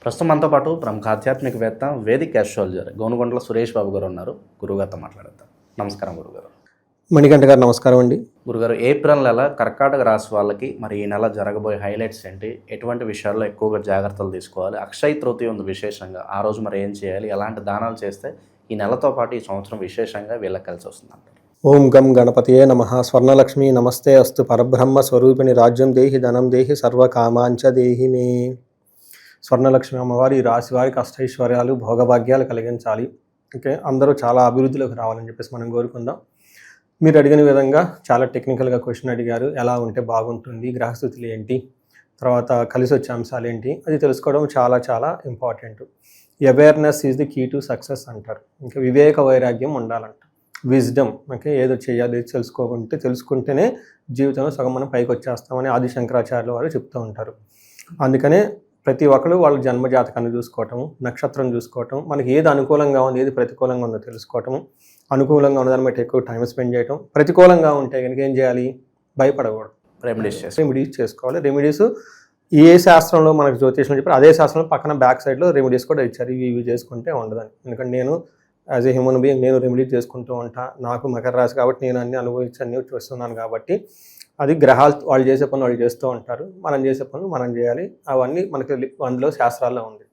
ప్రస్తుతం మనతో పాటు ప్రముఖ ఆధ్యాత్మికవేత్త వేదిక్ ఆస్ట్రాలజర్ గోనుగొండల సురేష్ బాబు గారు ఉన్నారు. గురుగారితో మాట్లాడతాం. నమస్కారం గురుగారు. మణికంఠ గారు నమస్కారం అండి. గురుగారు, ఏప్రిల్ నెల కర్కాటక రాశి వాళ్ళకి మరి ఈ నెల జరగబోయే హైలైట్స్ ఏంటి? ఎటువంటి విషయాల్లో ఎక్కువగా జాగ్రత్తలు తీసుకోవాలి? అక్షయ తృతీయ ఉంది విశేషంగా, ఆ రోజు మరి ఏం చేయాలి? ఎలాంటి దానాలు చేస్తే ఈ నెలతో పాటు ఈ సంవత్సరం విశేషంగా వీళ్ళకి కలిసి వస్తుంది అంటారు? ఓం గం గణపతియే నమః. స్వర్ణలక్ష్మి నమస్తే అస్తు. పరబ్రహ్మ స్వరూపిణి రాజ్యం దేహి ధనం దేహి సర్వకామాంచ దేహి మే. స్వర్ణలక్ష్మి అమ్మవారి ఈ రాశి వారికి అష్టైశ్వర్యాలు భోగభాగ్యాలు కలిగించాలి. ఓకే, అందరూ చాలా అభివృద్ధిలోకి రావాలని చెప్పేసి మనం కోరుకుందాం. మీరు అడిగిన విధంగా చాలా టెక్నికల్గా క్వశ్చన్ అడిగారు. ఎలా ఉంటే బాగుంటుంది, గ్రహస్థితులు ఏంటి, తర్వాత కలిసి వచ్చే అంశాలు ఏంటి, అది తెలుసుకోవడం చాలా చాలా important. Awareness is the key to success అంటారు. ఇంకా వివేక వైరాగ్యం ఉండాలంట, విజ్డమ్. ఓకే, ఏదో చేయాలి తెలుసుకుంటేనే జీవితంలో సగం మనం పైకి వచ్చేస్తామని ఆది శంకరాచార్యుల వారు చెప్తూ ఉంటారు. అందుకనే ప్రతి ఒక్కరు వాళ్ళ జన్మజాతకాన్ని చూసుకోవటము, నక్షత్రం చూసుకోవటం, మనకి ఏది అనుకూలంగా ఉంది, ఏది ప్రతికూలంగా ఉందో తెలుసుకోవటము, అనుకూలంగా ఉన్నదాన్ని బట్టి ఎక్కువ టైం స్పెండ్ చేయటం, ప్రతికూలంగా ఉంటే కనుక ఏం చేయాలి? భయపడకూడదు, రెమెడీస్ చేసుకోవాలి. రెమెడీస్ ఏ శాస్త్రంలో మనకు జ్యోతిష్యం చెప్పారు అదే శాస్త్రంలో పక్కన బ్యాక్ సైడ్లో రెమెడీస్ కూడా ఇచ్చారు. ఇవి చేసుకుంటే ఉండదని. ఎందుకంటే నేను యాజ్ ఏ హ్యూమన్ బీయింగ్ నేను రెమెడీస్ చేసుకుంటూ ఉంటా. నాకు మకర రాశి కాబట్టి నేను అన్ని అనుభవించి అన్ని చూస్తున్నాను కాబట్టి అది గ్రహాలు వాళ్ళు చేసే పనులు వాళ్ళు చేస్తూ ఉంటారు, మనం చేసే పనులు మనం చేయాలి. అవన్నీ మనకి అందులో శాస్త్రాల్లో ఉంది.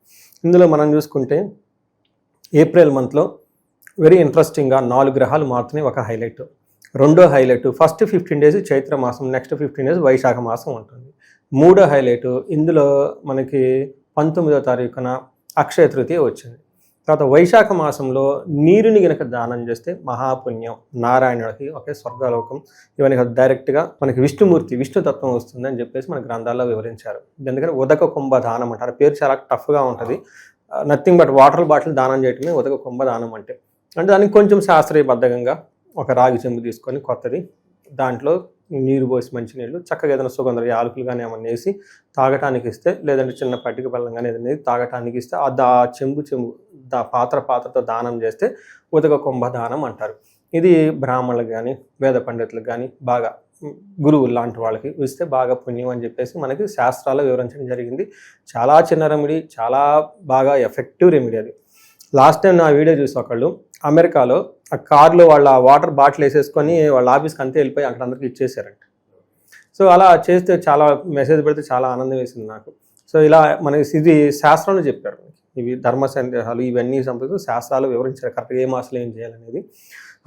ఇందులో మనం చూసుకుంటే ఏప్రిల్ మంత్లో వెరీ ఇంట్రెస్టింగ్గా 4 గ్రహాలు మారుతున్నాయి. ఒక హైలైట్. రెండో హైలైట్, ఫస్ట్ 15 days చైత్ర మాసం, నెక్స్ట్ 15 days వైశాఖ మాసం ఉంటుంది. మూడో హైలైట్, ఇందులో మనకి 19వ తారీఖున అక్షయ తృతీయ వచ్చింది. తర్వాత వైశాఖ మాసంలో నీరుని గనక దానం చేస్తే మహాపుణ్యం, నారాయణుడికి ఒకే స్వర్గలోకం, ఇవన్నీ డైరెక్ట్గా మనకి విష్ణుతత్వం వస్తుంది అని చెప్పేసి మన గ్రంథాల్లో వివరించారు. ఎందుకంటే ఉదక కుంభ దానం అంటారు. పేరు చాలా టఫ్గా ఉంటుంది. నథింగ్ బట్ వాటర్ బాటిల్ దానం చేయటమే ఉదక కుంభ దానం అంటే దానికి కొంచెం శాస్త్రీయబద్ధంగా ఒక రాగి చెంబు తీసుకొని కొత్తది, దాంట్లో నీరు పోసి మంచినీళ్ళు చక్కగా ఏదైనా సుగంధ యాలకులు కానీ ఏమన్నా వేసి తాగటానికి ఇస్తే, లేదంటే చిన్న పట్టిక బెల్లం కానీ ఏదైనా తాగటానికి ఇస్తే ఆ చెంబు పాత్రతో దానం చేస్తే ఉదక కుంభ దానం అంటారు. ఇది బ్రాహ్మణులకు కానీ వేద పండితులకు కానీ బాగా గురువులు లాంటి వాళ్ళకి ఇస్తే బాగా పుణ్యం అని చెప్పేసి మనకి శాస్త్రాల్లో వివరించడం జరిగింది. చాలా చిన్న రెమెడీ, చాలా బాగా ఎఫెక్టివ్ రెమెడీ అది. లాస్ట్ టైం నా వీడియో చూసి ఒకళ్ళు అమెరికాలో ఆ కార్లో వాళ్ళ వాటర్ బాటిల్ వేసేసుకొని వాళ్ళ ఆఫీస్కి అంతే వెళ్ళిపోయి అక్కడ అందరికీ ఇచ్చేసారంట. సో అలా చేస్తే చాలా మెసేజ్ పెడితే చాలా ఆనందం వేసింది నాకు. సో ఇలా మనకి ఇది శాస్త్రంలో చెప్పారు. ఇవి ధర్మ సందేహాలు ఇవన్నీ సంబంధించి శాస్త్రాలు వివరించారు కరెక్ట్గా ఏ మాసంలో ఏం చేయాలనేది.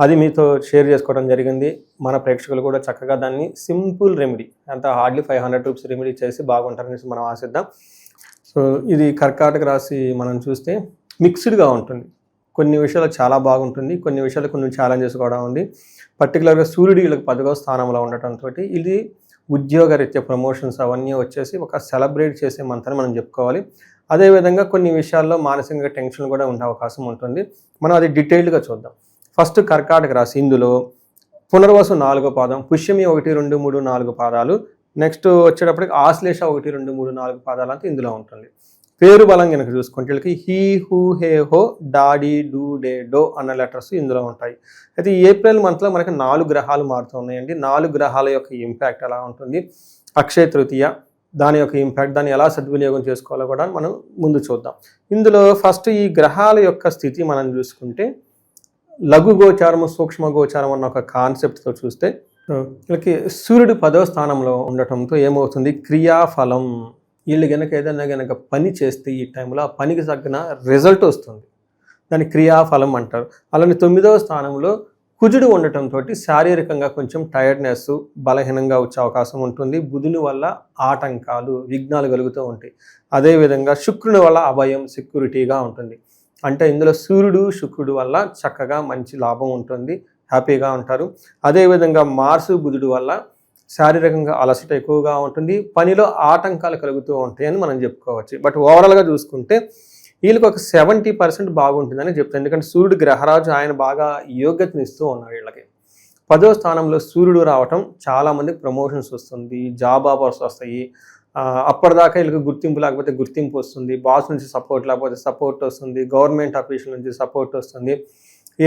అది మీతో షేర్ చేసుకోవడం జరిగింది. మన ప్రేక్షకులు కూడా చక్కగా దాన్ని సింపుల్ రెమెడీ, అంత హార్డ్లీ 500 రూపీస్ రెమెడీ చేసి బాగుంటారనేసి మనం ఆశిద్దాం. సో ఇది కర్కాటక రాశి మనం చూస్తే మిక్స్డ్గా ఉంటుంది. కొన్ని విషయాలు చాలా బాగుంటుంది, కొన్ని విషయాలు కొన్ని ఛాలెంజెస్ కూడా ఉంది. పర్టికులర్గా సూర్యుడు వీళ్ళకి 10వ స్థానంలో ఉండటంతో ఇది ఉద్యోగరీత్యా ప్రమోషన్స్ అవన్నీ వచ్చేసి ఒక సెలబ్రేట్ చేసే మంత్ అని మనం చెప్పుకోవాలి. అదేవిధంగా కొన్ని విషయాల్లో మానసికంగా టెన్షన్ కూడా ఉండే అవకాశం ఉంటుంది. మనం అది డీటెయిల్డ్గా చూద్దాం. ఫస్ట్ కర్కాటక రాశి, ఇందులో పునర్వసు 4వ పాదం, పుష్యమి 1, 2, 3, 4 పాదాలు, నెక్స్ట్ వచ్చేటప్పటికి ఆశ్లేష 1, 2, 3, 4 పాదాలు అంతా ఇందులో ఉంటుంది. పేరు బలం కనుక చూసుకుంటే వీళ్ళకి హీ, హూ, హే, హో, డాడీ, డూ, డే, డో అన్న లెటర్స్ ఇందులో ఉంటాయి. అయితే ఈ ఏప్రిల్ మంత్లో మనకి 4 గ్రహాలు మారుతున్నాయండి. 4 గ్రహాల యొక్క ఇంపాక్ట్ ఎలా ఉంటుంది, అక్షయ తృతీయ దాని యొక్క ఇంపాక్ట్, దాన్ని ఎలా సద్వినియోగం చేసుకోవాలో కూడా మనం ముందు చూద్దాం. ఇందులో ఫస్ట్ ఈ గ్రహాల యొక్క స్థితి మనం చూసుకుంటే లఘు గోచారము సూక్ష్మ గోచారం అన్న ఒక కాన్సెప్ట్తో చూస్తే వీళ్ళకి సూర్యుడు 10వ స్థానంలో ఉండటంతో ఏమవుతుంది, క్రియాఫలం. వీళ్ళు ఏదైనా పని చేస్తే ఈ టైంలో ఆ పనికి తగ్గిన రిజల్ట్ వస్తుంది, దాన్ని క్రియాఫలం అంటారు. అలానే 9వ స్థానంలో కుజుడు ఉండటంతో శారీరకంగా కొంచెం టైర్డ్నెస్, బలహీనంగా వచ్చే అవకాశం ఉంటుంది. బుధుని వల్ల ఆటంకాలు, విఘ్నాలు కలుగుతూ ఉంటాయి. అదేవిధంగా శుక్రుని వల్ల అభయం, సెక్యూరిటీగా ఉంటుంది. అంటే ఇందులో సూర్యుడు శుక్రుడు వల్ల చక్కగా మంచి లాభం ఉంటుంది, హ్యాపీగా ఉంటారు. అదేవిధంగా మార్సు బుధుడు వల్ల శారీరకంగా అలసట ఎక్కువగా ఉంటుంది, పనిలో ఆటంకాలు కలుగుతూ ఉంటాయి అని మనం చెప్పుకోవచ్చు. బట్ ఓవరాల్గా చూసుకుంటే వీళ్ళకి ఒక 70% బాగుంటుందని చెప్తాను. ఎందుకంటే సూర్యుడు గ్రహరాజు, ఆయన బాగా యోగ్యతను ఇస్తూ ఉన్నాడు వీళ్ళకి. 10వ స్థానంలో సూర్యుడు రావటం చాలామందికి ప్రమోషన్స్ వస్తుంది, జాబ్ ఆఫర్స్ వస్తాయి. అప్పటిదాకా వీళ్ళకి గుర్తింపు లేకపోతే గుర్తింపు వస్తుంది, బాస్ నుంచి సపోర్ట్ లేకపోతే సపోర్ట్ వస్తుంది, గవర్నమెంట్ ఆఫీషియల్ నుంచి సపోర్ట్ వస్తుంది.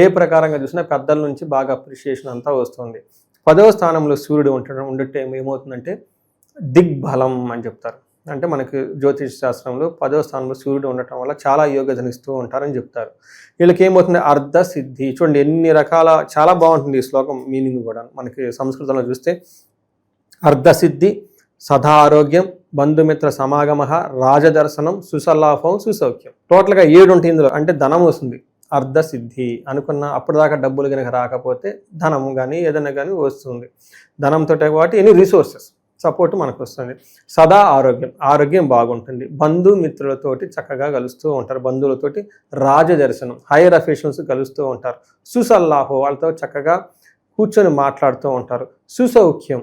ఏ ప్రకారంగా చూసినా పెద్దల నుంచి బాగా అప్రిషియేషన్ అంతా వస్తుంది. 10వ స్థానంలో సూర్యుడు ఉండటం ఏమవుతుందంటే దిగ్బలం అని చెప్తారు. అంటే మనకి జ్యోతిష్ శాస్త్రంలో 10వ స్థానంలో సూర్యుడు ఉండటం వల్ల చాలా యోగజనిస్తూ ఉంటారని చెప్తారు. వీళ్ళకి ఏమవుతుంది, అర్ధ సిద్ధి. చూడండి ఎన్ని రకాల, చాలా బాగుంటుంది ఈ శ్లోకం మీనింగ్ కూడా. మనకి సంస్కృతంలో చూస్తే అర్ధసిద్ధి, సదా ఆరోగ్యం, బంధుమిత్ర సమాగమ, రాజదర్శనం, సుసల్లాభం, సుసౌఖ్యం. టోటల్గా 7 ఉంటాయి ఇందులో. అంటే ధనం వస్తుంది, అర్ధసిద్ధి. అనుకున్న అప్పటిదాకా డబ్బులు కనుక రాకపోతే ధనం కానీ ఏదైనా కానీ వస్తుంది. ధనంతో కాబట్టి ఎనీ రిసోర్సెస్ సపోర్ట్ మనకు వస్తుంది. సదా ఆరోగ్యం, ఆరోగ్యం బాగుంటుంది. బంధుమిత్రులతోటి చక్కగా కలుస్తూ ఉంటారు. బంధువులతోటి రాజదర్శనం, హైయర్ అఫీషియల్స్ కలుస్తూ ఉంటారు. సుసల్లాహో, వాళ్ళతో చక్కగా కూర్చొని మాట్లాడుతూ ఉంటారు. సుసౌఖ్యం,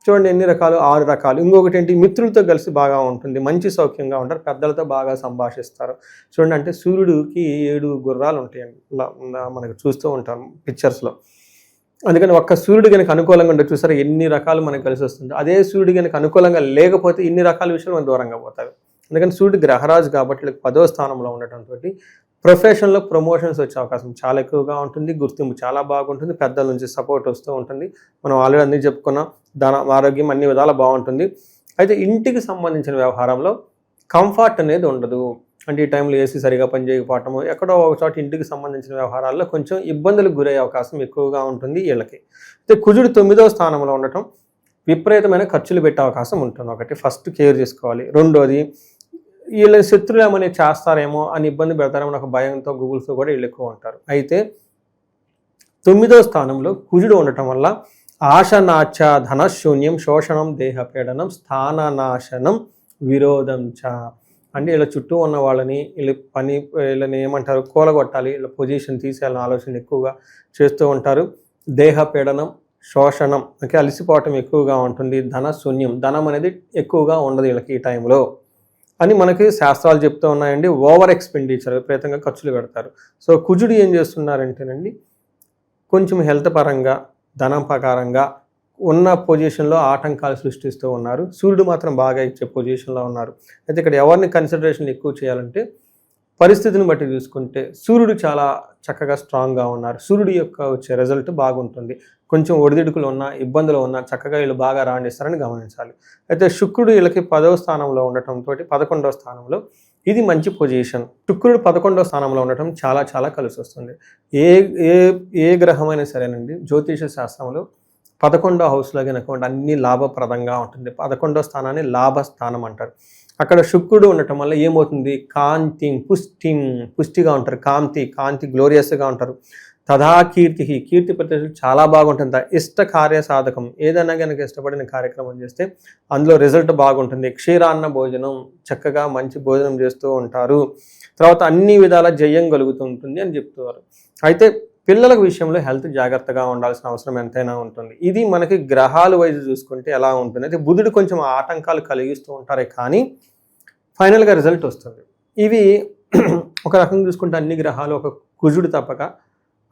చూడండి ఎన్ని రకాలు, 6 రకాలు. ఇంకొకటి ఏంటి, మిత్రులతో కలిసి బాగా ఉంటుంది, మంచి సౌఖ్యంగా ఉంటారు, పెద్దలతో బాగా సంభాషిస్తారు. చూడండి అంటే సూర్యుడికి 7 గుర్రాలు ఉంటాయండి, మనకు చూస్తూ ఉంటాం పిక్చర్స్లో. అందుకని ఒక్క సూర్యుడు కనుక అనుకూలంగా ఉంటే చూసారా ఎన్ని రకాలు మనకు కలిసి వస్తుంది. అదే సూర్యుడు కనుక అనుకూలంగా లేకపోతే ఇన్ని రకాల విషయాలు మనం దూరంగా పోతారు. అందుకని సూర్యుడు గ్రహరాజు కాబట్టి 10వ స్థానంలో ఉండటంతో ప్రొఫెషన్లో ప్రమోషన్స్ వచ్చే అవకాశం చాలా ఎక్కువగా ఉంటుంది. గుర్తింపు చాలా బాగుంటుంది, పెద్దల నుంచి సపోర్ట్ వస్తూ ఉంటుంది. మనం ఆల్రెడీ అన్నీ చెప్పుకున్నాం. ఆరోగ్యం అన్ని విధాల బాగుంటుంది. అయితే ఇంటికి సంబంధించిన వ్యవహారంలో కంఫర్ట్ అనేది ఉండదు. అంటే ఈ టైంలో ఏసీ సరిగా పనిచేయకపోవటము, ఎక్కడో ఒక చోట ఇంటికి సంబంధించిన వ్యవహారాల్లో కొంచెం ఇబ్బందులకు గురయ్యే అవకాశం ఎక్కువగా ఉంటుంది వీళ్ళకి. అయితే కుజుడు 9వ స్థానంలో ఉండటం విపరీతమైన ఖర్చులు పెట్టే అవకాశం ఉంటుంది. ఒకటి ఫస్ట్ కేర్ చేసుకోవాలి. రెండోది వీళ్ళ శత్రులు ఏమైనా చేస్తారేమో అని ఇబ్బంది పెడతారేమో ఒక భయంతో గూగుల్స్తో కూడా వీళ్ళు ఎక్కువ ఉంటారు. అయితే 9వ స్థానంలో కుజుడు ఉండటం వల్ల ఆశనాచ ధనశూన్యం, శోషణం, దేహపీడనం, స్థాననాశనం, విరోధం చ. అంటే ఇలా చుట్టూ ఉన్న వాళ్ళని వీళ్ళని ఏమంటారు, కూలగొట్టాలి, వీళ్ళ పొజిషన్ తీసేయాలని ఆలోచన ఎక్కువగా చేస్తూ ఉంటారు. దేహపీడనం, శోషణం, అంటే అలసిపోవటం ఎక్కువగా ఉంటుంది. ధనశూన్యం, ధనం అనేది ఎక్కువగా ఉండదు వీళ్ళకి ఈ టైంలో అని మనకి శాస్త్రాలు చెప్తూ ఉన్నాయండి. ఓవర్ ఎక్స్పెండిచర్, విపరీతంగా ఖర్చులు పెడతారు. సో కుజుడు ఏం చేస్తున్నారంటేనండి, కొంచెం హెల్త్ పరంగా, ధనం ప్రకారంగా ఉన్న పొజిషన్లో ఆటంకాలు సృష్టిస్తూ ఉన్నారు. సూర్యుడు మాత్రం బాగా ఇచ్చే పొజిషన్లో ఉన్నారు. అయితే ఇక్కడ ఎవరిని కన్సిడరేషన్ ఎక్కువ చేయాలంటే పరిస్థితిని బట్టి చూసుకుంటే సూర్యుడు చాలా చక్కగా స్ట్రాంగ్గా ఉన్నారు. సూర్యుడు యొక్క వచ్చే రిజల్ట్ బాగుంటుంది. కొంచెం ఒడిదిడుకులు ఉన్నా, ఇబ్బందులు ఉన్నా చక్కగా వీళ్ళు బాగా రాణిస్తారని గమనించాలి. అయితే శుక్రుడు వీళ్ళకి 10వ స్థానంలో ఉండటంతో 11వ స్థానంలో ఇది మంచి పొజిషన్. శుక్రుడు 11వ స్థానంలో ఉండటం చాలా చాలా కలిసి వస్తుంది. ఏ గ్రహమైనా సరేనండి జ్యోతిష శాస్త్రంలో 11వ హౌస్లో కనుక అన్ని లాభప్రదంగా ఉంటుంది. 11వ స్థానాన్ని లాభస్థానం అంటారు. అక్కడ శుక్రుడు ఉండటం వల్ల ఏమవుతుంది, కాంతి, పుష్టిగా ఉంటారు. కాంతి గ్లోరియస్గా ఉంటారు. తథా కీర్తి ప్రతిష్టలు చాలా బాగుంటుంది. ఇష్ట కార్య సాధకం, ఏదైనా కనుక ఇష్టపడిన కార్యక్రమం చేస్తే అందులో రిజల్ట్ బాగుంటుంది. క్షీరాన్న భోజనం, చక్కగా మంచి భోజనం చేస్తూ ఉంటారు. తర్వాత అన్ని విధాల జయం కలుగుతూ ఉంటుంది అని చెప్తున్నారు. అయితే పిల్లల విషయంలో హెల్త్ జాగ్రత్తగా ఉండాల్సిన అవసరం ఎంతైనా ఉంటుంది. ఇది మనకి గ్రహాల వైజ్ చూసుకుంటే ఎలా ఉంటుంది, అయితే బుధుడు కొంచెం ఆటంకాలు కలిగిస్తూ ఉంటారే కానీ ఫైనల్గా రిజల్ట్ వస్తుంది. ఇవి ఒక రకంగా చూసుకుంటే అన్ని గ్రహాలు, ఒక కుజుడు తప్పక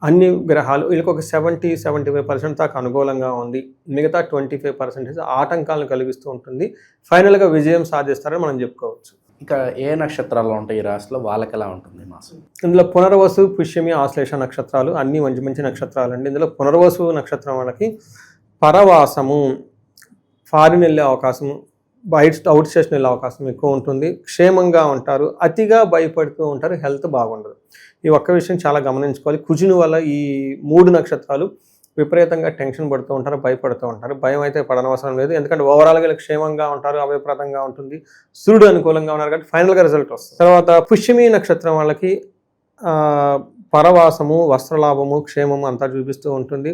అన్ని గ్రహాలు వీళ్ళకి ఒక 70-75% దాకా అనుకూలంగా ఉంది. మిగతా 25% ఆటంకాలను కలిగిస్తూ ఉంటుంది. ఫైనల్గా విజయం సాధిస్తారని మనం చెప్పుకోవచ్చు. ఇక ఏ నక్షత్రాలు ఉంటాయి ఈ రాశిలో, వాళ్ళకి ఎలా ఉంటుంది మాసం? ఇందులో పునర్వసు, పుష్యమి, ఆశ్లేష నక్షత్రాలు అన్నీ మంచి మంచి నక్షత్రాలు అండి. ఇందులో పునర్వసు నక్షత్రం వాళ్ళకి పరవాసము, ఫారిన్ వెళ్ళే అవకాశము, అవుట్ స్టేషన్ వెళ్ళే అవకాశం ఎక్కువ ఉంటుంది. క్షేమంగా ఉంటారు, అతిగా భయపడుతూ ఉంటారు, హెల్త్ బాగుండదు. ఈ ఒక్క విషయం చాలా గమనించుకోవాలి. కుజుని వల్ల ఈ 3 నక్షత్రాలు విపరీతంగా టెన్షన్ పడుతూ ఉంటారు, భయపడుతూ ఉంటారు. భయం అయితే పడనవసరం లేదు, ఎందుకంటే ఓవరాల్గా వీళ్ళు క్షేమంగా ఉంటారు, అభిప్రాయంగా ఉంటుంది. సూర్యుడు అనుకూలంగా ఉన్నారు కాబట్టి ఫైనల్గా రిజల్ట్ వస్తుంది. తర్వాత పుష్యమి నక్షత్రం వాళ్ళకి పరవాసము, వస్త్రలాభము, క్షేమము అంతా చూపిస్తూ ఉంటుంది.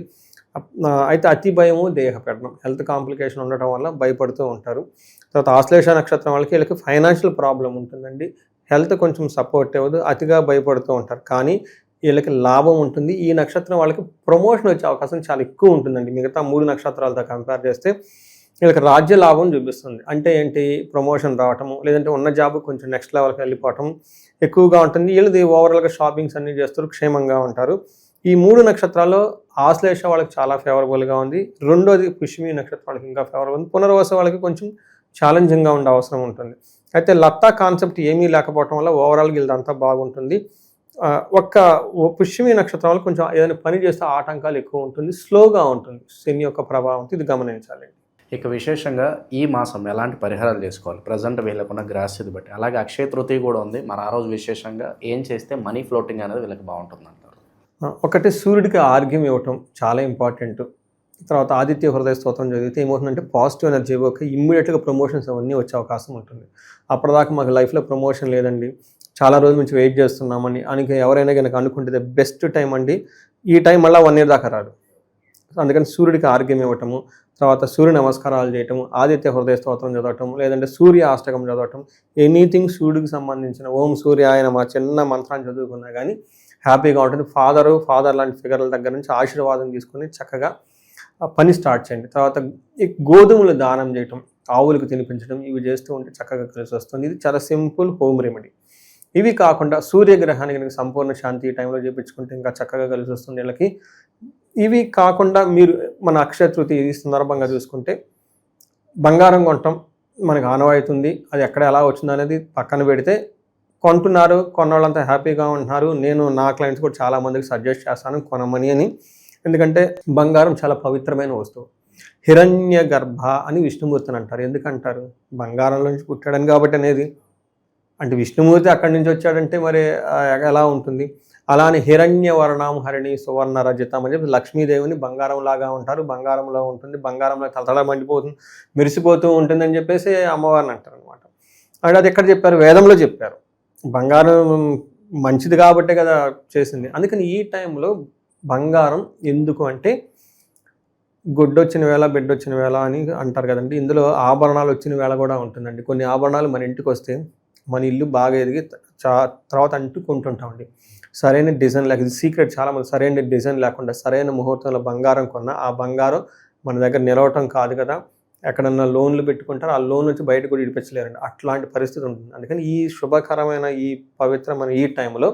అయితే అతి భయము, దేహపీడనం, హెల్త్ కాంప్లికేషన్ ఉండటం వల్ల భయపడుతూ ఉంటారు. తర్వాత ఆశ్లేష నక్షత్రం వాళ్ళకి వీళ్ళకి ఫైనాన్షియల్ ప్రాబ్లం ఉంటుందండి. హెల్త్ కొంచెం సపోర్ట్ ఇవ్వదు, అతిగా భయపడుతూ ఉంటారు. కానీ వీళ్ళకి లాభం ఉంటుంది. ఈ నక్షత్రం వాళ్ళకి ప్రమోషన్ వచ్చే అవకాశం చాలా ఎక్కువ ఉంటుందండి. మిగతా 3 నక్షత్రాలతో కంపేర్ చేస్తే వీళ్ళకి రాజ్య లాభం చూపిస్తుంది. అంటే ఏంటి, ప్రమోషన్ రావటము, లేదంటే ఉన్న జాబ్ కొంచెం నెక్స్ట్ లెవెల్కి వెళ్ళిపోవటం ఎక్కువగా ఉంటుంది. వీళ్ళది ఓవరాల్గా షాపింగ్స్ అన్నీ చేస్తారు, క్షేమంగా ఉంటారు. ఈ 3 నక్షత్రాల్లో ఆశ్లేష వాళ్ళకి చాలా ఫేవరబుల్గా ఉంది. రెండోది పుష్యమి నక్షత్రం వాళ్ళకి ఇంకా ఫేవరబుల్ ఉంది. పునర్వసు వాళ్ళకి కొంచెం ఛాలెంజింగ్గా ఉండే అవసరం ఉంటుంది. అయితే లత్తా కాన్సెప్ట్ ఏమీ లేకపోవడం వల్ల ఓవరాల్గా వీళ్ళదంతా బాగుంటుంది. ఒక్క పుష్యమి నక్షత్రం వల్ల కొంచెం ఏదైనా పని చేస్తే ఆటంకాలు ఎక్కువ ఉంటుంది, స్లోగా ఉంటుంది. శని యొక్క ప్రభావం ఇది గమనించాలి. ఇక విశేషంగా ఈ మాసం ఎలాంటి పరిహారాలు చేసుకోవాలి ప్రజెంట్ వీళ్ళకున్న గ్రాస్యత బట్టి, అలాగే అక్షయ తృతీయ కూడా ఉంది, మరి ఆ రోజు విశేషంగా ఏం చేస్తే మనీ ఫ్లోటింగ్ అనేది వీళ్ళకి బాగుంటుంది అంటారు? ఒకటి సూర్యుడికి ఆర్ఘ్యం ఇవ్వటం చాలా ఇంపార్టెంట్. తర్వాత ఆదిత్య హృదయ స్తోత్రం చదివితే ఏమవుతుందంటే పాజిటివ్ ఎనర్జీ ఇవ్వక ఇమ్మీడియట్గా ప్రమోషన్స్ అవన్నీ వచ్చే అవకాశం ఉంటుంది. అప్పటిదాకా మాకు లైఫ్లో ప్రమోషన్ లేదండి, చాలా రోజుల నుంచి వెయిట్ చేస్తున్నామని ఎవరైనా కనుక అనుకుంటే బెస్ట్ టైం అండి. ఈ టైం మళ్ళీ 1 year దాకా రాదు. అందుకని సూర్యుడికి ఆర్ఘ్యం ఇవ్వటము, తర్వాత సూర్య నమస్కారాలు చేయటము, ఆదిత్య హృదయ స్తోత్రం చదవటం, లేదంటే సూర్య అష్టకం చదవటం, ఎనీథింగ్ సూర్యుడికి సంబంధించిన ఓం సూర్యాయ నమః చిన్న మంత్రాన్ని చదువుకున్నా కానీ హ్యాపీగా ఉంటుంది. ఫాదర్ లాంటి ఫిగర్ల దగ్గర నుంచి ఆశీర్వాదం తీసుకొని చక్కగా పని స్టార్ట్ చేయండి. తర్వాత ఈ గోధుమలు దానం చేయటం, ఆవులకు తినిపించడం, ఇవి చేస్తూ ఉంటే చక్కగా కలిసి వస్తుంది. ఇది చాలా సింపుల్ హోమ్ రెమెడీ. ఇవి కాకుండా సూర్యగ్రహానికి కనుక సంపూర్ణ శాంతి ఈ టైంలో చేయించుకుంటే ఇంకా చక్కగా కలిసి వస్తుంది వీళ్ళకి. ఇవి కాకుండా మీరు మన అక్షయ తృతీయ ఈ సందర్భంగా చూసుకుంటే బంగారం కొనటం మనకు ఆనవాయితుంది. అది ఎక్కడ ఎలా వచ్చింది అనేది పక్కన పెడితే కొంటున్నారు, కొన్నవాళ్ళంతా హ్యాపీగా ఉంటున్నారు. నేను నా క్లయింట్స్ కూడా చాలామందికి సజెస్ట్ చేస్తాను కొనమని అని. ఎందుకంటే బంగారం చాలా పవిత్రమైన వస్తువు. హిరణ్య గర్భ అని విష్ణుమూర్తిని అంటారు. ఎందుకంటారు? బంగారంలో నుంచి పుట్టాడని కాబట్టి అనేది. అంటే విష్ణుమూర్తి అక్కడి నుంచి వచ్చాడంటే మరి ఎలా ఉంటుంది? అలానే హిరణ్య వర్ణం హరిణి సువర్ణ రజతం అని చెప్పి లక్ష్మీదేవిని బంగారం లాగా ఉంటారు, బంగారంలో ఉంటుంది, బంగారంలో తలతల మండిపోతుంది, మెరిసిపోతూ ఉంటుంది అని చెప్పేసి అమ్మవారిని అంటారు అనమాట. అంటే అది ఎక్కడ చెప్పారు? వేదంలో చెప్పారు. బంగారం మంచిది కాబట్టే కదా చేసింది. అందుకని ఈ టైంలో బంగారం ఎందుకు అంటే గొడ్డొచ్చిన వేళ బిడ్డొచ్చిన వేళ అని అంటారు కదండి. ఇందులో ఆభరణాలు వచ్చిన వేళ కూడా ఉంటుందండి. కొన్ని ఆభరణాలు మన ఇంటికి వస్తే మన ఇల్లు బాగా ఎదిగి తర్వాత అంటుకుంటుంటామండి. సరైన డిజైన్ లేక ఇది సీక్రెట్, చాలామంది సరైన డిజైన్ లేకుండా సరైన ముహూర్తంలో బంగారం కొన్న ఆ బంగారం మన దగ్గర నిలవటం కాదు కదా, ఎక్కడన్నా లోన్లు పెట్టుకుంటారు, ఆ లోన్ నుంచి బయట కూడా ఇడిపించలేరండి. అట్లాంటి పరిస్థితి ఉంటుంది. అందుకని ఈ శుభకరమైన ఈ పవిత్రమైన ఈ టైంలో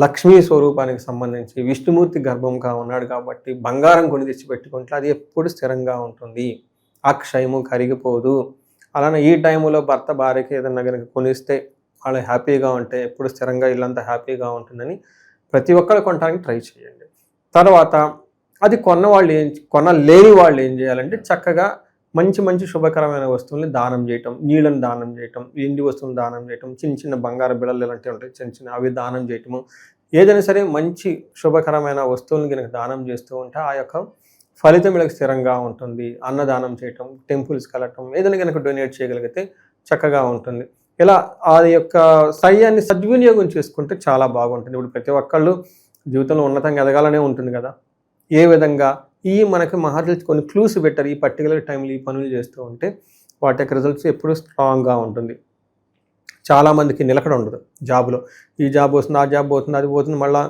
లక్ష్మీ స్వరూపానికి సంబంధించి విష్ణుమూర్తి గర్భంగా ఉన్నాడు కాబట్టి బంగారం కొని తెచ్చి పెట్టుకుంటే అది ఎప్పుడు స్థిరంగా ఉంటుంది, అక్షయము కరిగిపోదు. అలానే ఈ టైంలో భర్త భార్యకి ఏదన్నా కనుక కొనిస్తే వాళ్ళు హ్యాపీగా ఉంటే ఎప్పుడు స్థిరంగా ఇల్లంతా హ్యాపీగా ఉంటుందని ప్రతి ఒక్కరు కొనడానికి ట్రై చేయండి. తర్వాత అది కొనలేని వాళ్ళు ఏం చేయాలంటే చక్కగా మంచి మంచి శుభకరమైన వస్తువుల్ని దానం చేయటం, నీళ్ళని దానం చేయటం, ఎండి వస్తువులను దానం చేయటం, చిన్న చిన్న బంగారు బిళ్ళలు ఇలాంటివి ఉంటాయి చిన్న చిన్న, అవి దానం చేయటము. ఏదైనా సరే మంచి శుభకరమైన వస్తువులను కనుక దానం చేస్తూ ఉంటే ఆ యొక్క ఫలితం వీళ్ళకి స్థిరంగా ఉంటుంది. అన్నదానం చేయటం, టెంపుల్స్కి వెళ్ళటం, ఏదైనా కనుక డొనేట్ చేయగలిగితే చక్కగా ఉంటుంది. ఇలా ఆ యొక్క సమయాన్ని సద్వినియోగం చేసుకుంటే చాలా బాగుంటుంది. ఇప్పుడు ప్రతి ఒక్కళ్ళు జీవితంలో ఉన్నతంగా ఎదగాలనే ఉంటుంది కదా. ఏ విధంగా మనకి మహర్షులు కొన్ని క్లూస్ పెట్టారు. ఈ పర్టికులర్ టైంలో ఈ పనులు చేస్తూ ఉంటే వాటి యొక్క రిజల్ట్స్ ఎప్పుడు స్ట్రాంగ్గా ఉంటుంది. చాలామందికి నిలకడ ఉండదు జాబ్లో. ఈ జాబ్ వస్తుంది, ఆ జాబ్ పోతుంది, అది పోతుంది, మళ్ళీ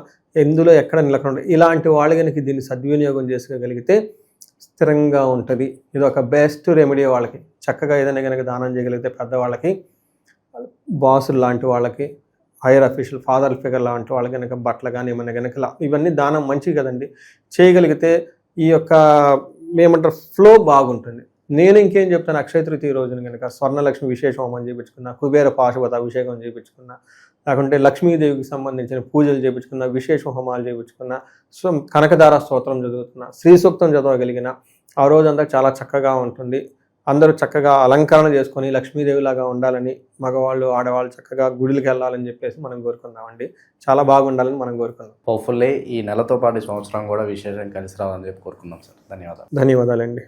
ఎందులో ఎక్కడ నిలకడ ఉండదు. ఇలాంటి వాళ్ళు కనుక దీన్ని సద్వినియోగం చేసుకోగలిగితే స్థిరంగా ఉంటుంది. ఇది ఒక బెస్ట్ రెమెడీ. వాళ్ళకి చక్కగా ఏదైనా కనుక దానం చేయగలిగితే పెద్దవాళ్ళకి, బాసులు లాంటి వాళ్ళకి, హైయర్ అఫీషియల్ ఫాదర్ ఫిగర్ లాంటి వాళ్ళకి కనుక బట్టలు కానీ ఏమైనా కనుక ఇవన్నీ దానం మంచిది కదండి. చేయగలిగితే ఈ యొక్క ఏమంటారు ఫ్లో బాగుంటుంది. నేను ఇంకేం చెప్తాను, అక్షయ తృతీయ రోజున కనుక స్వర్ణలక్ష్మి విశేష హోమం చేయించుకున్నా, కుబేర పాశుపత అభిషేకం చేయించుకున్నా, లేకుంటే లక్ష్మీదేవికి సంబంధించిన పూజలు చేయించుకున్నా, విశేష హోమాలు చేయించుకున్నా, కనకదార స్తోత్రం చదువుతున్నా, శ్రీ సూక్తం చదవగలిగిన ఆ రోజంతా చాలా చక్కగా ఉంటుంది. అందరూ చక్కగా అలంకరణ చేసుకొని లక్ష్మీదేవిలాగా ఉండాలని, మగవాళ్ళు ఆడవాళ్ళు చక్కగా గుడికి వెళ్ళాలని చెప్పేసి మనం కోరుకుందామండి. చాలా బాగుండాలని మనం కోరుకుందాం. హోప్ఫుల్లీ ఈ నెలతో పాటు సంవత్సరం కూడా విశేషం కలిసి రావాలని చెప్పి కోరుకుందాం సార్. ధన్యవాదాలు. ధన్యవాదాలండి.